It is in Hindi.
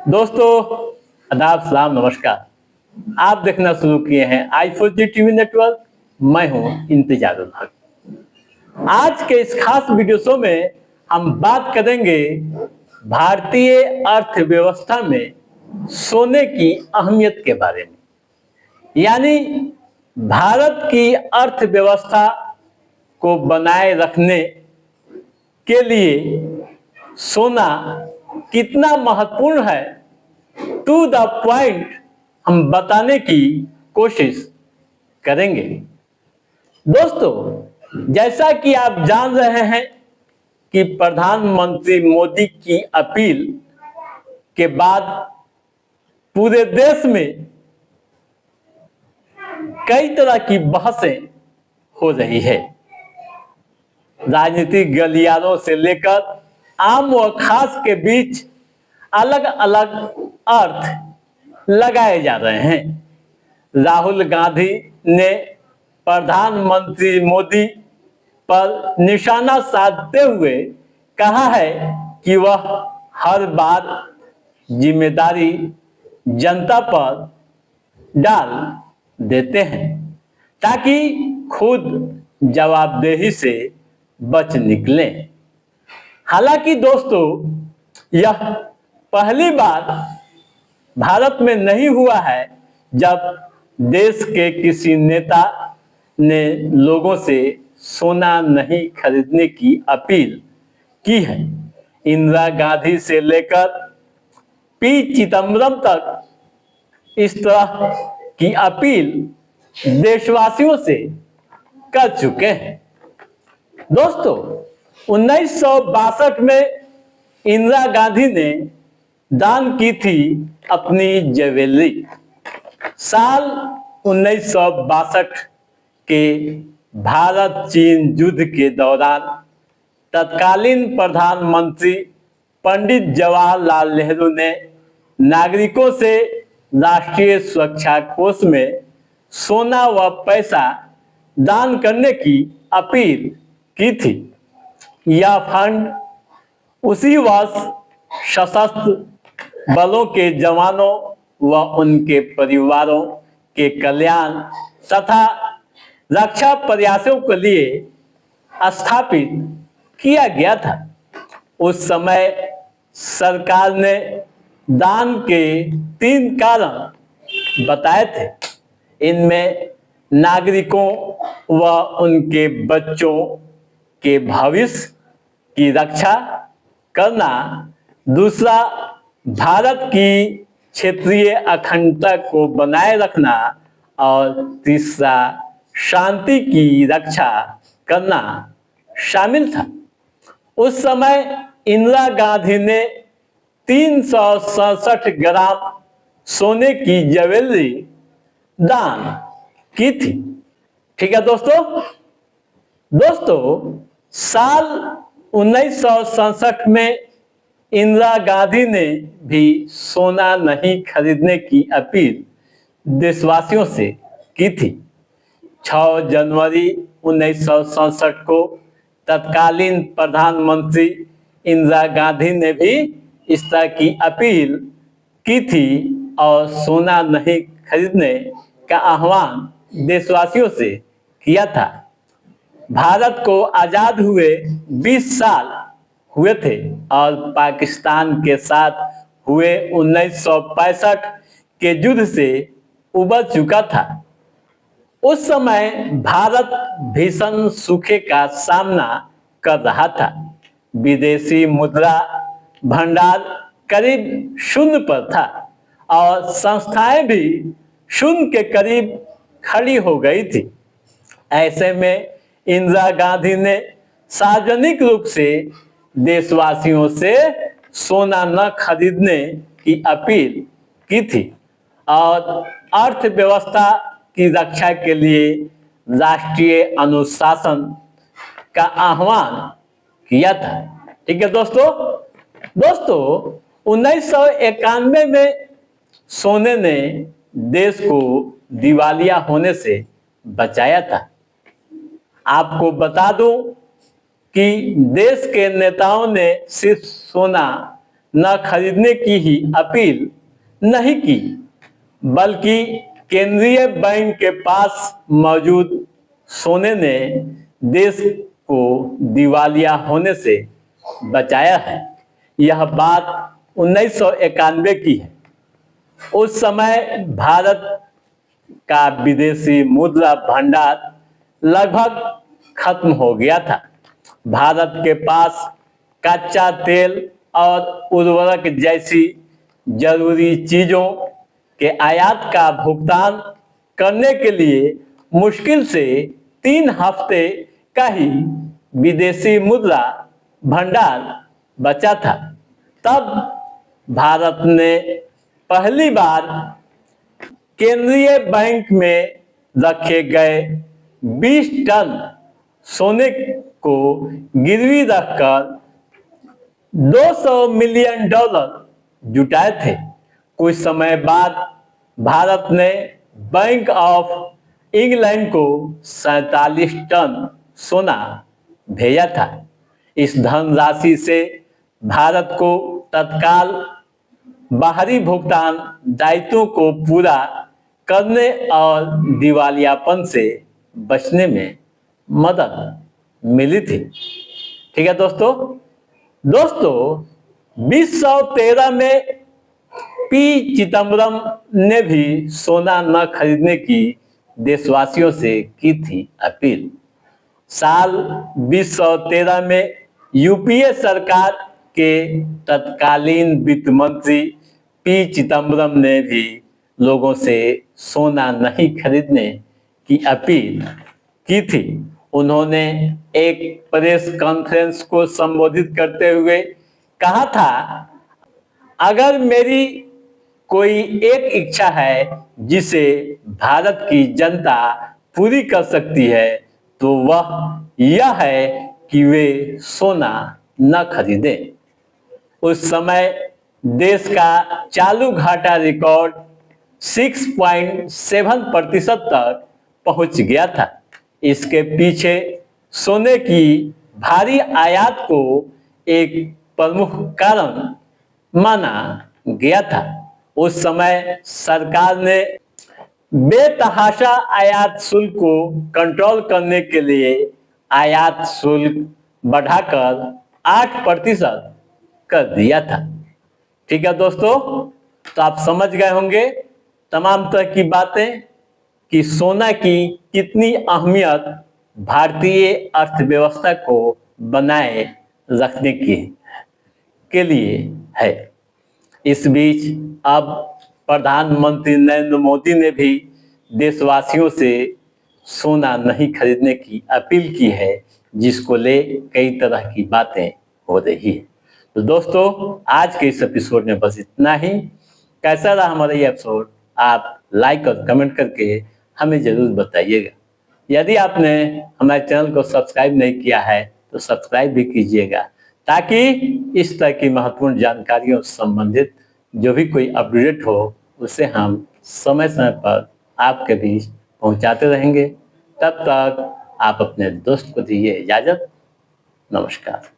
दोस्तों, आदाब, सलाम, नमस्कार। आप देखना शुरू किए हैं आई4जी टीवी नेटवर्क। मैं हूं इंतजारुल हक। आज के इस खास वीडियो शो में हम बात करेंगे भारतीय अर्थव्यवस्था में सोने की अहमियत के बारे में। यानी भारत की अर्थव्यवस्था को बनाए रखने के लिए सोना कितना महत्वपूर्ण है, टू द पॉइंट हम बताने की कोशिश करेंगे। दोस्तों, जैसा कि आप जान रहे हैं कि प्रधानमंत्री मोदी की अपील के बाद पूरे देश में कई तरह की बहसें हो रही है। राजनीतिक गलियारों से लेकर आम व खास के बीच अलग अलग अर्थ लगाए जा रहे हैं। राहुल गांधी ने प्रधानमंत्री मोदी पर निशाना साधते हुए कहा है कि वह हर बार जिम्मेदारी जनता पर डाल देते हैं ताकि खुद जवाबदेही से बच निकलें। हालांकि दोस्तों, यह पहली बार भारत में नहीं हुआ है जब देश के किसी नेता ने लोगों से सोना नहीं खरीदने की अपील की है। इंदिरा गांधी से लेकर पी चिदंबरम तक इस तरह की अपील देशवासियों से कर चुके हैं। दोस्तों, 1962 में इंदिरा गांधी ने दान की थी अपनी ज्वेलरी। साल 1962 के भारत चीन युद्ध के दौरान तत्कालीन प्रधानमंत्री पंडित जवाहरलाल नेहरू ने नागरिकों से राष्ट्रीय सुरक्षा कोष में सोना व पैसा दान करने की अपील की थी। यह फंड उसी वर्ष सशस्त्र बलों के जवानों व उनके परिवारों के कल्याण तथा रक्षा प्रयासों के लिए स्थापित किया गया था। उस समय सरकार ने दान के 3 कारण बताए थे। इनमें नागरिकों व उनके बच्चों के भविष्य की रक्षा करना, दूसरा भारत की क्षेत्रीय अखंडता को बनाए रखना और तीसरा शांति की रक्षा करना शामिल था। उस समय इंदिरा गांधी ने 367 ग्राम सोने की ज्वेलरी दान की थी। ठीक है दोस्तों, साल 1967 में इंदिरा गांधी ने भी सोना नहीं खरीदने की अपील देशवासियों से की थी। 6 जनवरी 1967 को तत्कालीन प्रधानमंत्री इंदिरा गांधी ने भी इस तरह की अपील की थी और सोना नहीं खरीदने का आह्वान देशवासियों से किया था। भारत को आजाद हुए 20 साल हुए थे और पाकिस्तान के साथ हुए 1965 के युद्ध से उबर चुका था। उस समय भारत भीषण सूखे का सामना कर रहा था। विदेशी मुद्रा भंडार करीब शून्य पर था और संस्थाएं भी शून्य के करीब खड़ी हो गई थी। ऐसे में इंदिरा गांधी ने सार्वजनिक रूप से देशवासियों से सोना न खरीदने की अपील की थी और अर्थव्यवस्था की रक्षा के लिए राष्ट्रीय अनुशासन का आह्वान किया था। ठीक है दोस्तों, 1991 में सोने ने देश को दिवालिया होने से बचाया था। आपको बता दूं कि देश के नेताओं ने सिर्फ सोना न खरीदने की ही अपील नहीं की, बल्कि केंद्रीय बैंक के पास मौजूद सोने ने देश को दिवालिया होने से बचाया है। यह बात 1991 की है। उस समय भारत का विदेशी मुद्रा भंडार लगभग खत्म हो गया था। भारत के पास कच्चा तेल और उर्वरक जैसी जरूरी चीजों के आयात का भुगतान करने के लिए मुश्किल से 3 हफ्ते का ही विदेशी मुद्रा भंडार बचा था। तब भारत ने पहली बार केंद्रीय बैंक में रखे गए 20 टन सोने को गिरवी रखकर $200 मिलियन जुटाए थे। कुछ समय बाद भारत ने बैंक ऑफ इंग्लैंड को 47 टन सोना भेजा था। इस धनराशि से भारत को तत्काल बाहरी भुगतान दायित्वों को पूरा करने और दिवालियापन से बचने में मदद मिली थी। ठीक है दोस्तों, 2013 में पी चिदम्बरम ने भी सोना न खरीदने की देशवासियों से की थी अपील। साल 2013 में यूपीए सरकार के तत्कालीन वित्त मंत्री पी चिदम्बरम ने भी लोगों से सोना नहीं खरीदने की अपील की थी। उन्होंने एक प्रेस कॉन्फ्रेंस को संबोधित करते हुए कहा था, अगर मेरी कोई एक इच्छा है जिसे भारत की जनता पूरी कर सकती है तो वह यह है कि वे सोना न खरीदें। उस समय देश का चालू घाटा रिकॉर्ड 6.7% तक पहुंच गया था। इसके पीछे सोने की भारी आयात को एक प्रमुख कारण माना गया था। उस समय सरकार ने बेतहाशा आयात शुल्क को कंट्रोल करने के लिए आयात शुल्क बढ़ाकर 8% कर दिया था। ठीक है दोस्तों, तो आप समझ गए होंगे तमाम तरह की बातें कि सोना की कितनी अहमियत भारतीय अर्थव्यवस्था को बनाए रखने के लिए है। इस बीच अब प्रधानमंत्री नरेंद्र मोदी ने भी देशवासियों से सोना नहीं खरीदने की अपील की है, जिसको ले कई तरह की बातें हो रही है। तो दोस्तों, आज के इस एपिसोड में बस इतना ही। कैसा रहा हमारा ये एपिसोड, आप लाइक और कमेंट करके हमें जरूर बताइएगा। यदि आपने हमारे चैनल को सब्सक्राइब नहीं किया है तो सब्सक्राइब भी कीजिएगा, ताकि इस तरह की महत्वपूर्ण जानकारियों से संबंधित जो भी कोई अपडेट हो उसे हम समय समय पर आपके बीच पहुंचाते रहेंगे। तब तक आप अपने दोस्त को दीजिए इजाजत। नमस्कार।